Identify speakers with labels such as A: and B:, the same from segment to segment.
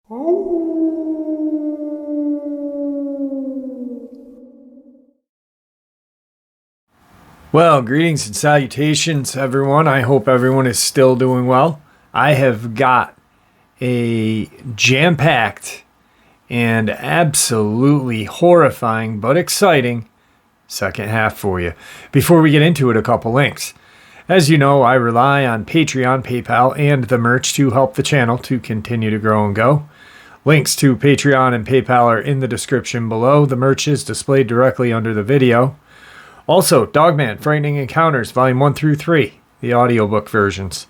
A: Well, greetings and salutations, everyone. I hope everyone is still doing well. I have got a jam-packed and absolutely horrifying but exciting second half for you. Before we get into it, a couple links. As you know, I rely on Patreon, PayPal, and the merch to help the channel to continue to grow and go. Links to Patreon and PayPal are in the description below. The merch is displayed directly under the video. Also, Dogman, Frightening Encounters, Volume 1 through 3, the audiobook versions.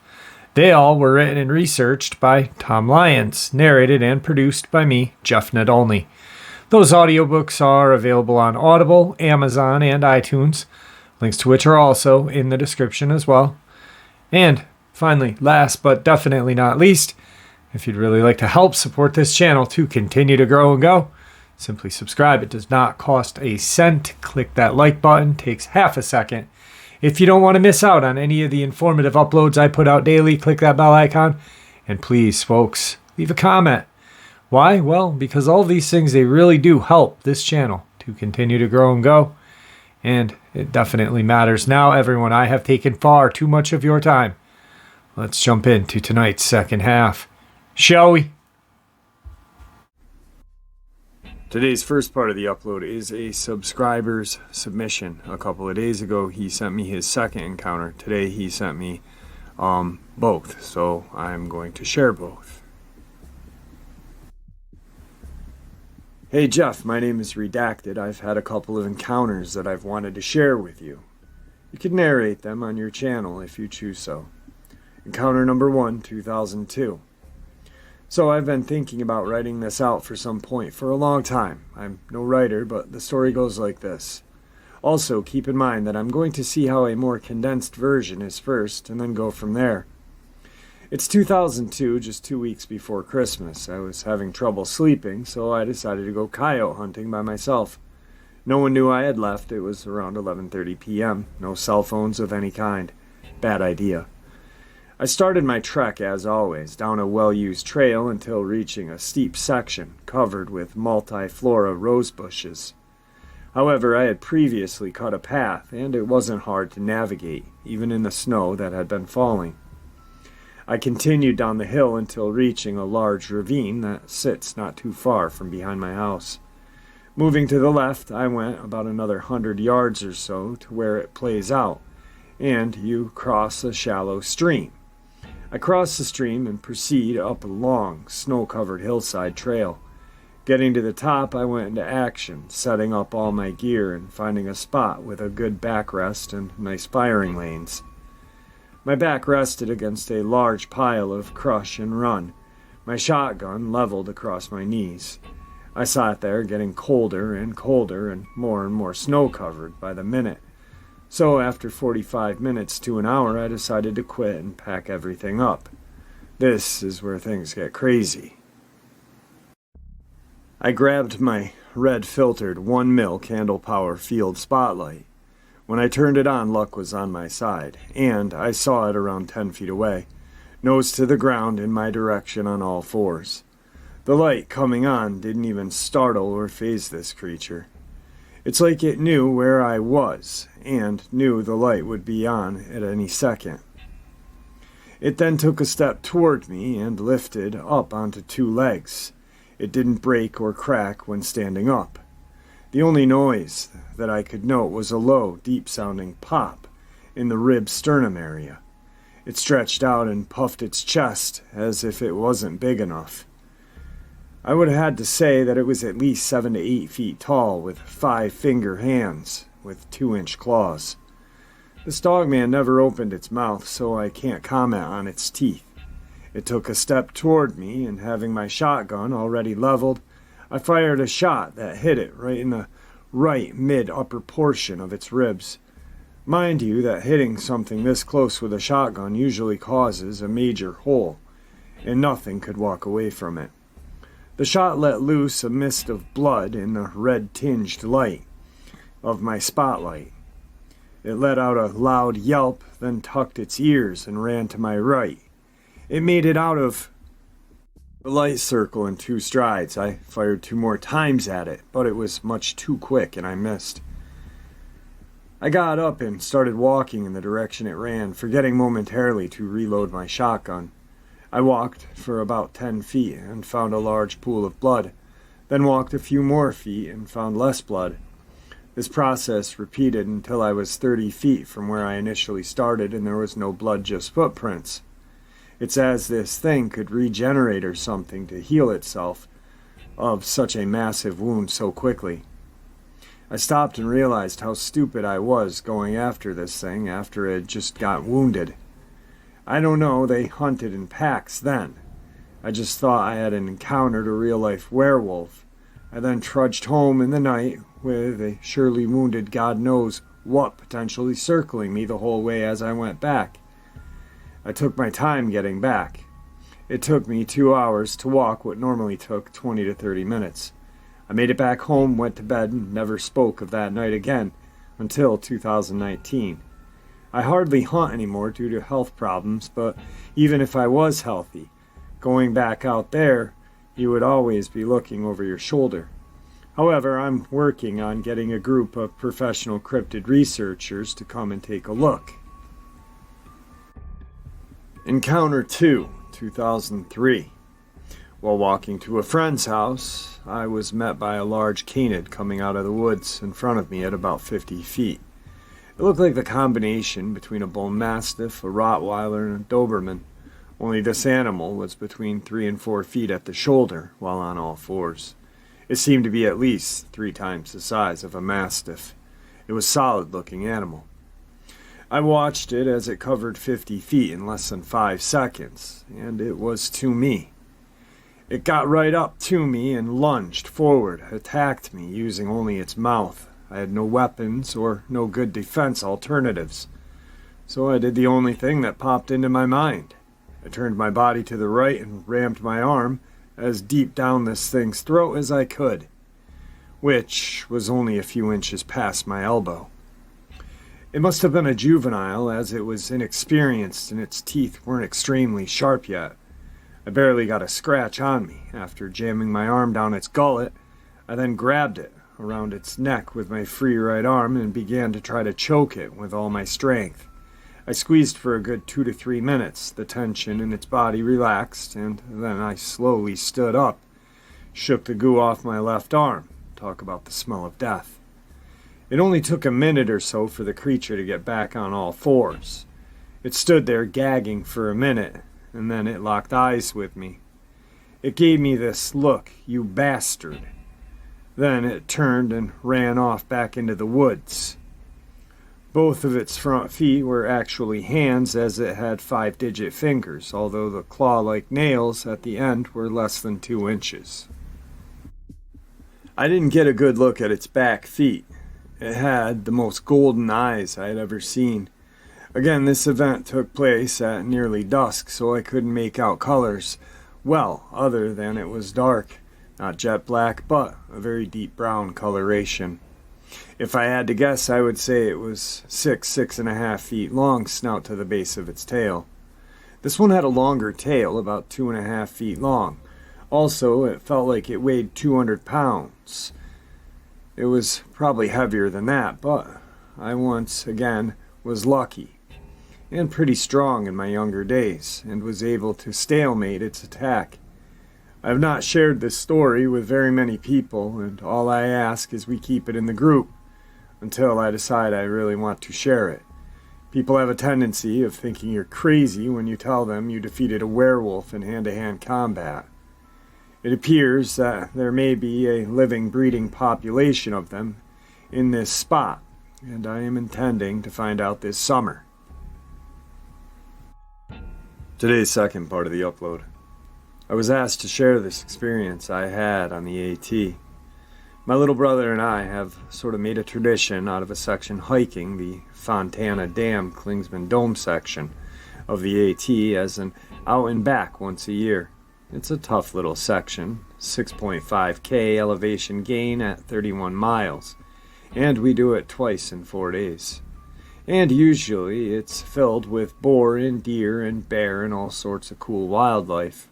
A: They all were written and researched by Tom Lyons, narrated and produced by me, Jeff Nadolny. Those audiobooks are available on Audible, Amazon, and iTunes, links to which are also in the description as well. And finally, last but definitely not least, if you'd really like to help support this channel to continue to grow and go, simply subscribe. It does not cost a cent. Click that like button. Takes half a second. If you don't want to miss out on any of the informative uploads I put out daily, click that bell icon. And please, folks, leave a comment. Why? Well, because all these things, they really do help this channel to continue to grow and go. And it definitely matters. Now, everyone, I have taken far too much of your time. Let's jump into tonight's second half, shall we? Today's first part of the upload is a subscriber's submission. A couple of days ago, he sent me his second encounter. Today, he sent me both, so I'm going to share both. Hey Jeff, my name is Redacted. I've had a couple of encounters that I've wanted to share with you. You can narrate them on your channel if you choose so. Encounter number 1, 2002. So I've been thinking about writing this out for some point for a long time. I'm no writer, but the story goes like this. Also, keep in mind that I'm going to see how a more condensed version is first, and then go from there. It's 2002, just 2 weeks before Christmas. I was having trouble sleeping, so I decided to go coyote hunting by myself. No one knew I had left. It was around 11:30 p.m. No cell phones of any kind. Bad idea. I started my trek, as always, down a well-used trail until reaching a steep section covered with multiflora rose bushes. However, I had previously cut a path, and it wasn't hard to navigate, even in the snow that had been falling. I continued down the hill until reaching a large ravine that sits not too far from behind my house. Moving to the left, I went about another 100 yards or so to where it plays out, and you cross a shallow stream. I cross the stream and proceed up a long, snow-covered hillside trail. Getting to the top, I went into action, setting up all my gear and finding a spot with a good backrest and nice firing lanes. My back rested against a large pile of crush and run, my shotgun leveled across my knees. I sat there getting colder and more snow-covered by the minute. So after 45 minutes to an hour, I decided to quit and pack everything up. This is where things get crazy. I grabbed my red-filtered 1mm candle power field spotlight. When I turned it on, luck was on my side, and I saw it around 10 feet away, nose to the ground in my direction on all fours. The light coming on didn't even startle or faze this creature. It's like it knew where I was, and knew the light would be on at any second. It then took a step toward me and lifted up onto 2 legs. It didn't break or crack when standing up. The only noise that I could note was a low, deep-sounding pop in the rib-sternum area. It stretched out and puffed its chest as if it wasn't big enough. I would have had to say that it was at least 7 to 8 feet tall, with 5-finger hands with 2-inch claws. This Dogman never opened its mouth, so I can't comment on its teeth. It took a step toward me, and having my shotgun already leveled, I fired a shot that hit it right in the right mid-upper portion of its ribs. Mind you that hitting something this close with a shotgun usually causes a major hole, and nothing could walk away from it. The shot let loose a mist of blood in the red-tinged light of my spotlight. It let out a loud yelp, then tucked its ears and ran to my right. It made it out of The light circle in 2 strides. I fired 2 more times at it, but it was much too quick and I missed. I got up and started walking in the direction it ran, forgetting momentarily to reload my shotgun. I walked for about 10 feet and found a large pool of blood, then walked a few more feet and found less blood. This process repeated until I was 30 feet from where I initially started and there was no blood, just footprints. It's as this thing could regenerate or something to heal itself of such a massive wound so quickly. I stopped and realized how stupid I was going after this thing after it just got wounded. I don't know, they hunted in packs then. I just thought I had encountered a real-life werewolf. I then trudged home in the night with a surely wounded God knows what potentially circling me the whole way as I went back. I took my time getting back. It took me 2 hours to walk what normally took 20 to 30 minutes. I made it back home, went to bed, and never spoke of that night again until 2019. I hardly hunt anymore due to health problems, but even if I was healthy, going back out there, you would always be looking over your shoulder. However, I'm working on getting a group of professional cryptid researchers to come and take a look. Encounter 2, 2003. While walking to a friend's house, I was met by a large canid coming out of the woods in front of me at about 50 feet. It looked like the combination between a bull mastiff, a Rottweiler, and a Doberman, only this animal was between 3 and 4 feet at the shoulder while on all fours. It seemed to be at least 3 times the size of a mastiff. It was a solid-looking animal. I watched it as it covered 50 feet in less than 5 seconds, and it was to me. It got right up to me and lunged forward, attacked me using only its mouth. I had no weapons or no good defense alternatives, so I did the only thing that popped into my mind. I turned my body to the right and rammed my arm as deep down this thing's throat as I could, which was only a few inches past my elbow. It must have been a juvenile, as it was inexperienced and its teeth weren't extremely sharp yet. I barely got a scratch on me. After jamming my arm down its gullet, I then grabbed it around its neck with my free right arm and began to try to choke it with all my strength. I squeezed for a good 2 to 3 minutes. The tension in its body relaxed, and then I slowly stood up, shook the goo off my left arm. Talk about the smell of death. It only took a minute or so for the creature to get back on all fours. It stood there gagging for a minute, and then it locked eyes with me. It gave me this look, "You bastard." Then it turned and ran off back into the woods. Both of its front feet were actually hands, as it had 5-digit fingers, although the claw-like nails at the end were less than 2 inches. I didn't get a good look at its back feet. It had the most golden eyes I had ever seen. Again, this event took place at nearly dusk, so I couldn't make out colors well, other than it was dark. Not jet black, but a very deep brown coloration. If I had to guess, I would say it was 6.5 feet long, snout to the base of its tail. This one had a longer tail, about 2.5 feet long. Also, it felt like it weighed 200 pounds. It was probably heavier than that, but I once again was lucky and pretty strong in my younger days, and was able to stalemate its attack. I have not shared this story with very many people, and all I ask is we keep it in the group until I decide I really want to share it. People have a tendency of thinking you're crazy when you tell them you defeated a werewolf in hand-to-hand combat. It appears that there may be a living, breeding population of them in this spot, and I am intending to find out this summer. Today's second part of the upload. I was asked to share this experience I had on the AT. My little brother and I have sort of made a tradition out of a section hiking the Fontana Dam Klingsman Dome section of the AT as an out and back once a year. It's a tough little section, 6.5K elevation gain at 31 miles, and we do it twice in 4 days. And usually it's filled with boar and deer and bear and all sorts of cool wildlife.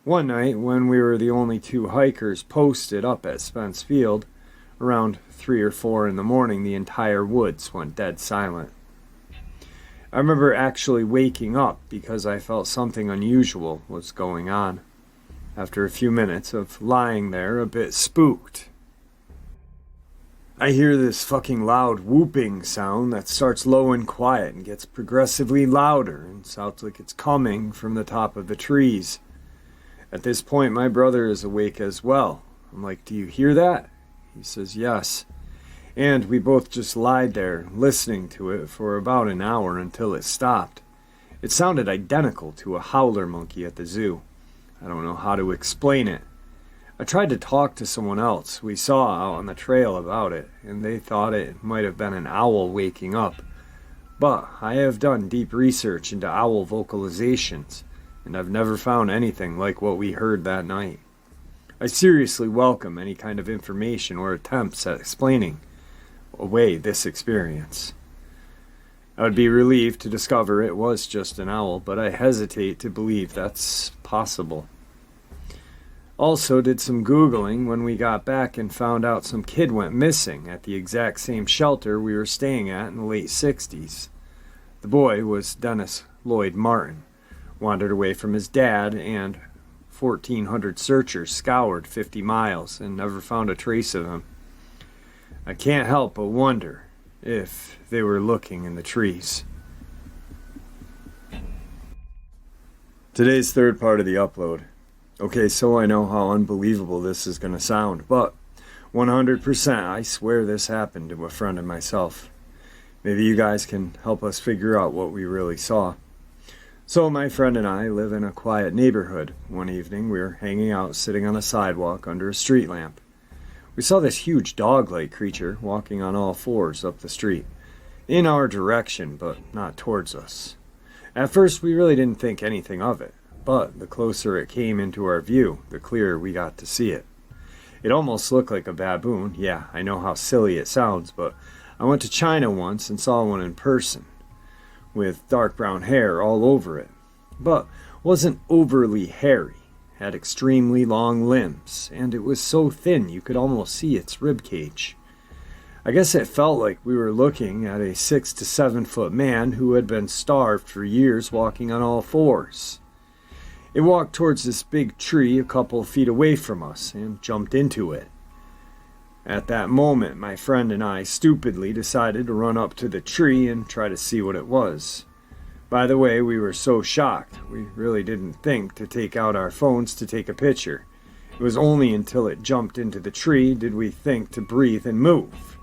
A: One night, when we were the only two hikers posted up at Spence Field, around 3 or 4 in the morning, the entire woods went dead silent. I remember actually waking up because I felt something unusual was going on. After a few minutes of lying there a bit spooked, I hear this fucking loud whooping sound that starts low and quiet and gets progressively louder and sounds like it's coming from the top of the trees. At this point, my brother is awake as well. I'm like, "Do you hear that?" He says, "Yes." And we both just lied there, listening to it for about an hour until it stopped. It sounded identical to a howler monkey at the zoo. I don't know how to explain it. I tried to talk to someone else we saw out on the trail about it, and they thought it might have been an owl waking up. But I have done deep research into owl vocalizations, and I've never found anything like what we heard that night. I seriously welcome any kind of information or attempts at explaining away this experience. I would be relieved to discover it was just an owl, but I hesitate to believe that's possible. Also did some Googling when we got back and found out some kid went missing at the exact same shelter we were staying at in the late 60s. The boy was Dennis Lloyd Martin, wandered away from his dad, and 1,400 searchers scoured 50 miles and never found a trace of him. I can't help but wonder if they were looking in the trees. Today's third part of the upload. Okay, so I know how unbelievable this is going to sound, but 100% I swear this happened to a friend of myself. Maybe you guys can help us figure out what we really saw. So my friend and I live in a quiet neighborhood. One evening we were hanging out sitting on a sidewalk under a street lamp. We saw this huge dog-like creature walking on all fours up the street, in our direction, but not towards us. At first we really didn't think anything of it, but the closer it came into our view, the clearer we got to see it. It almost looked like a baboon. Yeah, I know how silly it sounds, but I went to China once and saw one in person, with dark brown hair all over it, but wasn't overly hairy, had extremely long limbs, and it was so thin you could almost see its rib cage. I guess it felt like we were looking at a 6 to 7 foot man who had been starved for years walking on all fours. It walked towards this big tree a couple feet away from us and jumped into it. At that moment, my friend and I stupidly decided to run up to the tree and try to see what it was. By the way, we were so shocked, we really didn't think to take out our phones to take a picture. It was only until it jumped into the tree did we think to breathe and move.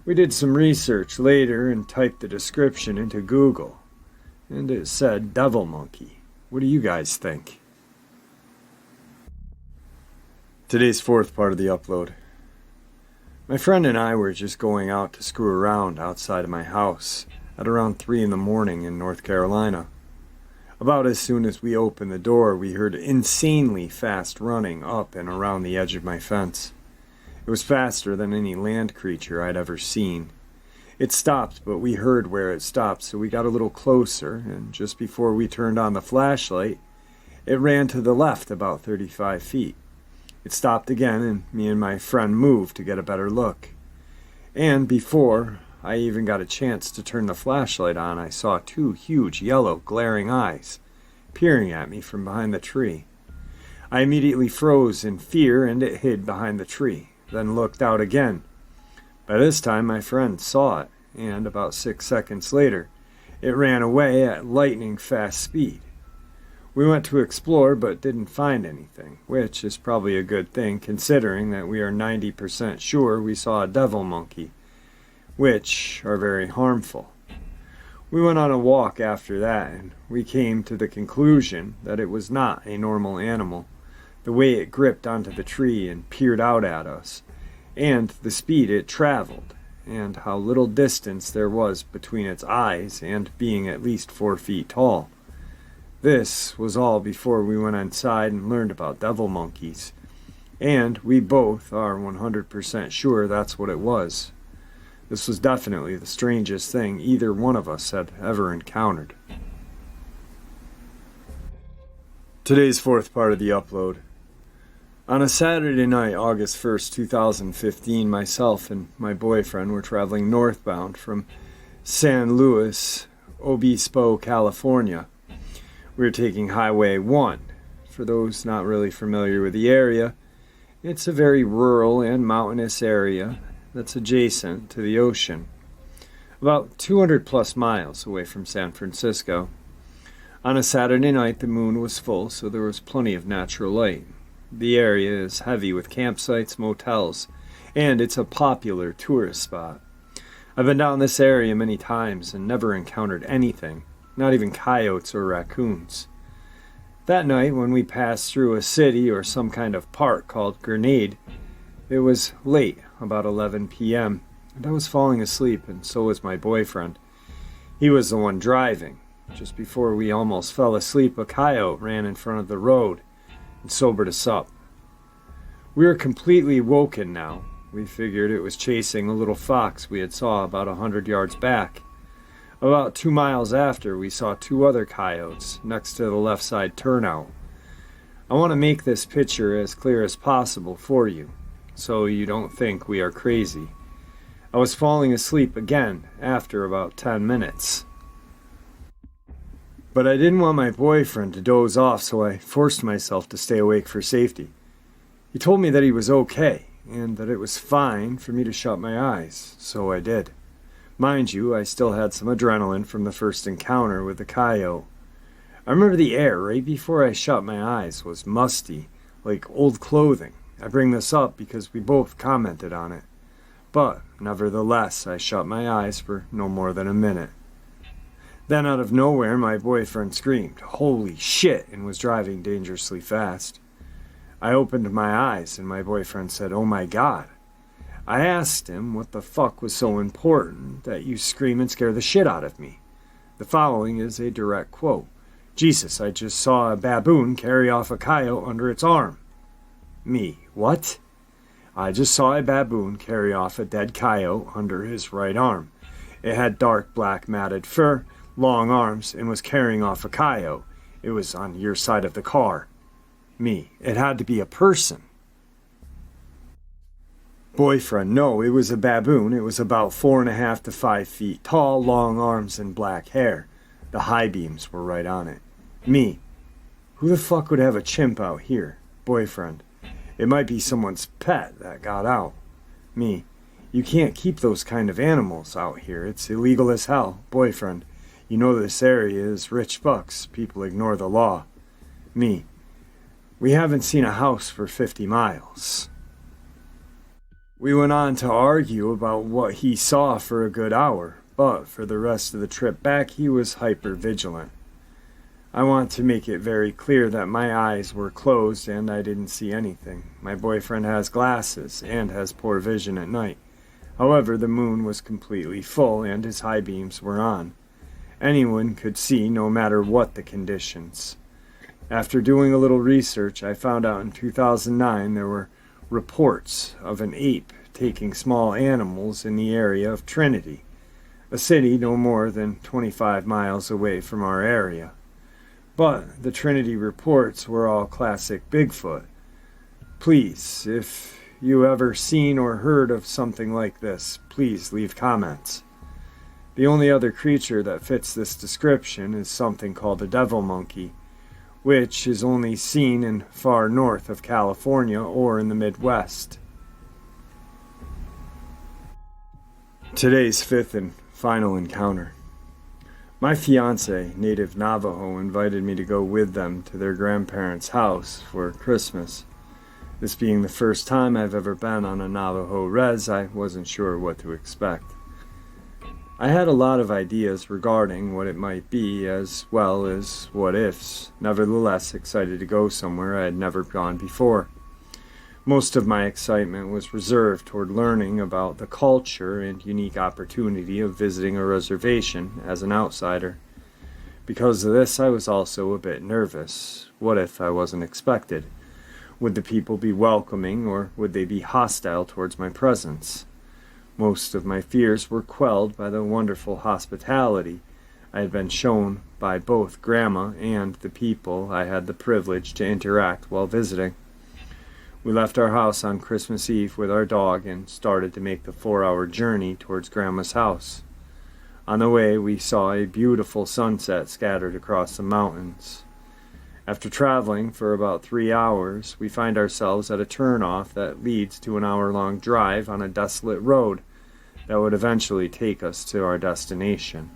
A: We did some research later and typed the description into Google, and it said devil monkey. What do you guys think? Today's fourth part of the upload. My friend and I were just going out to screw around outside of my house at around 3 in the morning in North Carolina. About as soon as we opened the door, we heard insanely fast running up and around the edge of my fence. It was faster than any land creature I'd ever seen. It stopped, but we heard where it stopped, so we got a little closer, and just before we turned on the flashlight, it ran to the left about 35 feet. It stopped again, and me and my friend moved to get a better look. And before I even got a chance to turn the flashlight on, I saw 2 huge yellow glaring eyes peering at me from behind the tree. I immediately froze in fear, and it hid behind the tree, then looked out again. By this time my friend saw it, and about 6 seconds later it ran away at lightning fast speed. We went to explore but didn't find anything, which is probably a good thing considering that we are 90% sure we saw a devil monkey, which are very harmful. We went on a walk after that, and we came to the conclusion that it was not a normal animal. The way it gripped onto the tree and peered out at us, and the speed it traveled, and how little distance there was between its eyes and being at least 4 feet tall. This was all before we went inside and learned about devil monkeys, and we both are 100% sure that's what it was. This was definitely the strangest thing either one of us had ever encountered. Today's fourth part of the upload. On a Saturday night, August 1st, 2015, myself and my boyfriend were traveling northbound from San Luis Obispo, California. We were taking Highway 1. For those not really familiar with the area, it's a very rural and mountainous area that's adjacent to the ocean, about 200 plus miles away from San Francisco. On a Saturday night, the moon was full, so there was plenty of natural light. The area is heavy with campsites, motels, and it's a popular tourist spot. I've been down this area many times and never encountered anything, not even coyotes or raccoons. That night, when we passed through a city or some kind of park called Grenade, it was late, about 11 p.m., and I was falling asleep, and so was my boyfriend. He was the one driving. Just before we almost fell asleep, a coyote ran in front of the road and sobered us up. We were completely woken now. We figured it was chasing a little fox we had saw about 100 yards back. About 2 miles after, we saw 2 other coyotes next to the left side turnout. I want to make this picture as clear as possible for you, so you don't think we are crazy. I was falling asleep again after about 10 minutes. But I didn't want my boyfriend to doze off, so I forced myself to stay awake for safety. He told me that he was okay, and that it was fine for me to shut my eyes, so I did. Mind you, I still had some adrenaline from the first encounter with the coyote. I remember the air right before I shut my eyes was musty, like old clothing. I bring this up because we both commented on it. But, nevertheless, I shut my eyes for no more than a minute. Then out of nowhere, my boyfriend screamed, "Holy shit," and was driving dangerously fast. I opened my eyes and my boyfriend said, "Oh my God." I asked him what the fuck was so important that you scream and scare the shit out of me. The following is a direct quote. "Jesus, I just saw a baboon carry off a coyote under its arm." Me, what? "I just saw a baboon carry off a dead coyote under his right arm. It had dark black matted fur, long arms, and was carrying off a coyote. It was on your side of the car." Me, "It had to be a person." Boyfriend, "No, it was a baboon. It was about 4.5 to 5 feet tall, long arms, and black hair. The high beams were right on it." Me, "Who the fuck would have a chimp out here?" Boyfriend, "It might be someone's pet that got out." Me, "You can't keep those kind of animals out here. It's illegal as hell." Boyfriend, "You know this area is rich bucks. People ignore the law." Me, "We haven't seen a house for 50 miles. We went on to argue about what he saw for a good hour, but for the rest of the trip back he was hyper-vigilant. I want to make it very clear that my eyes were closed and I didn't see anything. My boyfriend has glasses and has poor vision at night. However, the moon was completely full and his high beams were on. Anyone could see no matter what the conditions. After doing a little research, I found out in 2009 there were reports of an ape taking small animals in the area of Trinity, a city no more than 25 miles away from our area. But the Trinity reports were all classic Bigfoot. Please, if you ever seen or heard of something like this, please leave comments. The only other creature that fits this description is something called a devil monkey, which is only seen in far north of California or in the Midwest. Today's fifth and final encounter. My fiance, native Navajo, invited me to go with them to their grandparents' house for Christmas. This being the first time I've ever been on a Navajo res, I wasn't sure what to expect. I had a lot of ideas regarding what it might be as well as what-ifs, nevertheless excited to go somewhere I had never gone before. Most of my excitement was reserved toward learning about the culture and unique opportunity of visiting a reservation as an outsider. Because of this, I was also a bit nervous. What if I wasn't expected? Would the people be welcoming, or would they be hostile towards my presence? Most of my fears were quelled by the wonderful hospitality I had been shown by both Grandma and the people I had the privilege to interact while visiting. We left our house on Christmas Eve with our dog and started to make the 4-hour journey towards Grandma's house. On the way, we saw a beautiful sunset scattered across the mountains. After traveling for about 3 hours, we find ourselves at a turnoff that leads to an hour-long drive on a desolate road that would eventually take us to our destination.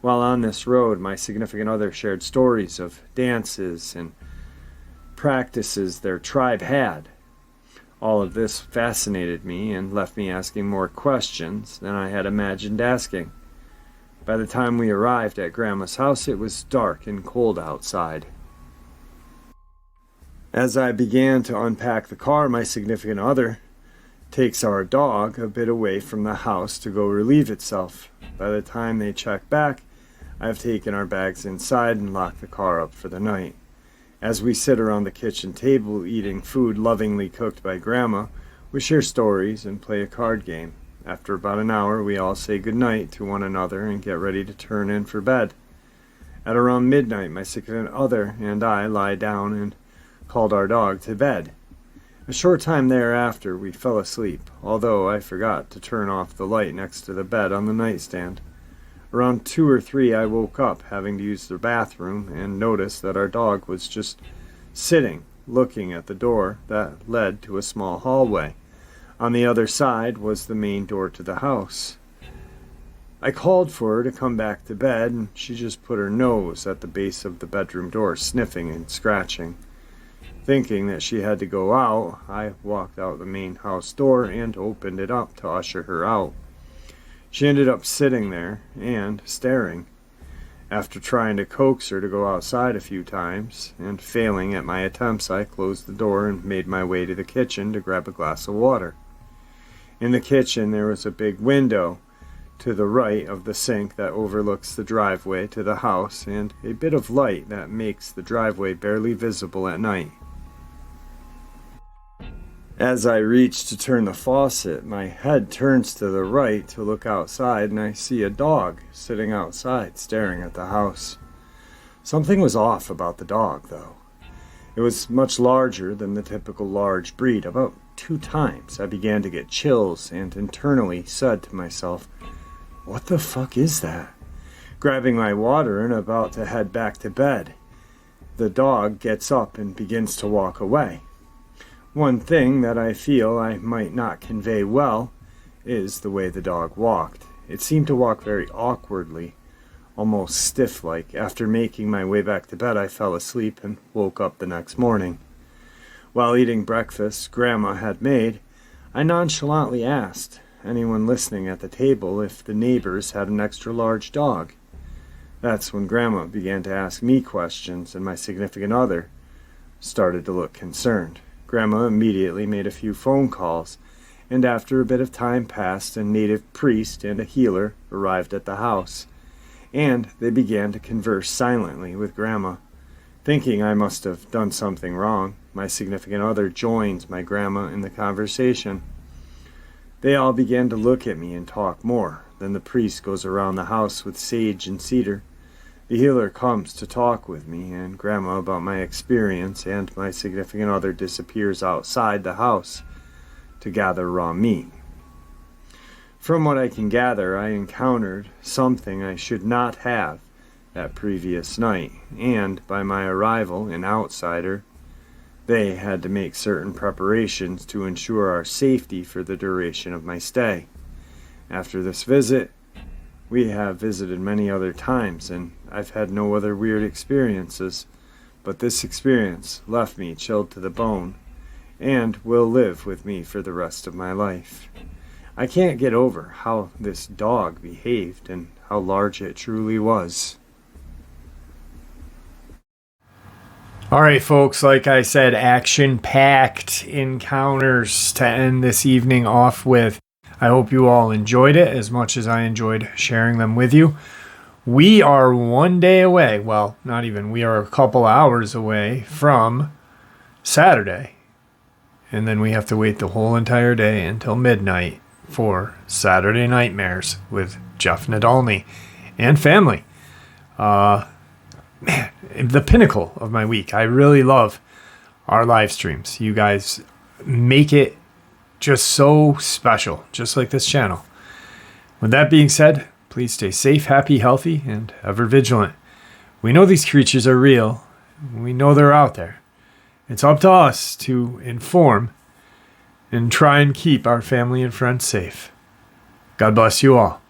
A: While on this road, my significant other shared stories of dances and practices their tribe had. All of this fascinated me and left me asking more questions than I had imagined asking. By the time we arrived at Grandma's house, it was dark and cold outside. As I began to unpack the car, my significant other takes our dog a bit away from the house to go relieve itself. By the time they check back, I have taken our bags inside and locked the car up for the night. As we sit around the kitchen table eating food lovingly cooked by Grandma, we share stories and play a card game. After about an hour, we all say goodnight to one another and get ready to turn in for bed. At around midnight, my significant other and I lie down and called our dog to bed. A short time thereafter, we fell asleep, although I forgot to turn off the light next to the bed on the nightstand. Around 2 or 3, I woke up, having to use the bathroom, and noticed that our dog was just sitting, looking at the door that led to a small hallway. On the other side was the main door to the house. I called for her to come back to bed, and she just put her nose at the base of the bedroom door, sniffing and scratching. Thinking that she had to go out, I walked out the main house door and opened it up to usher her out. She ended up sitting there and staring. After trying to coax her to go outside a few times, and failing at my attempts, I closed the door and made my way to the kitchen to grab a glass of water. In the kitchen there was a big window to the right of the sink that overlooks the driveway to the house, and a bit of light that makes the driveway barely visible at night. As I reach to turn the faucet, my head turns to the right to look outside, and I see a dog sitting outside staring at the house. Something was off about the dog, though. It was much larger than the typical large breed. About 2 times I began to get chills and internally said to myself, "What the fuck is that?" Grabbing my water and about to head back to bed, the dog gets up and begins to walk away. One thing that I feel I might not convey well is the way the dog walked. It seemed to walk very awkwardly, almost stiff-like. After making my way back to bed, I fell asleep and woke up the next morning. While eating breakfast Grandma had made, I nonchalantly asked anyone listening at the table if the neighbors had an extra large dog. That's when Grandma began to ask me questions, and my significant other started to look concerned. Grandma immediately made a few phone calls, and after a bit of time passed, a native priest and a healer arrived at the house, and they began to converse silently with Grandma. Thinking I must have done something wrong, my significant other joins my Grandma in the conversation. They all began to look at me and talk more. Then the priest goes around the house with sage and cedar. The healer comes to talk with me and Grandma about my experience, and my significant other disappears outside the house to gather raw meat. From what I can gather, I encountered something I should not have that previous night, and by my arrival, an outsider, they had to make certain preparations to ensure our safety for the duration of my stay. After this visit, we have visited many other times, and I've had no other weird experiences, but this experience left me chilled to the bone and will live with me for the rest of my life. I can't get over how this dog behaved and how large it truly was. All right, folks, like I said, action-packed encounters to end this evening off with. I hope you all enjoyed it as much as I enjoyed sharing them with you. We are one day away. Well, not even. We are a couple hours away from Saturday. And then we have to wait the whole entire day until midnight for Saturday Nightmares with Jeff Nadolny and family.
B: the pinnacle of my week. I really love our live streams. You guys make it just so special, just like this channel. With that being said, please stay safe, happy, healthy, and ever vigilant. We know these creatures are real. We know they're out there. It's up to us to inform and try and keep our family and friends safe. God bless you all.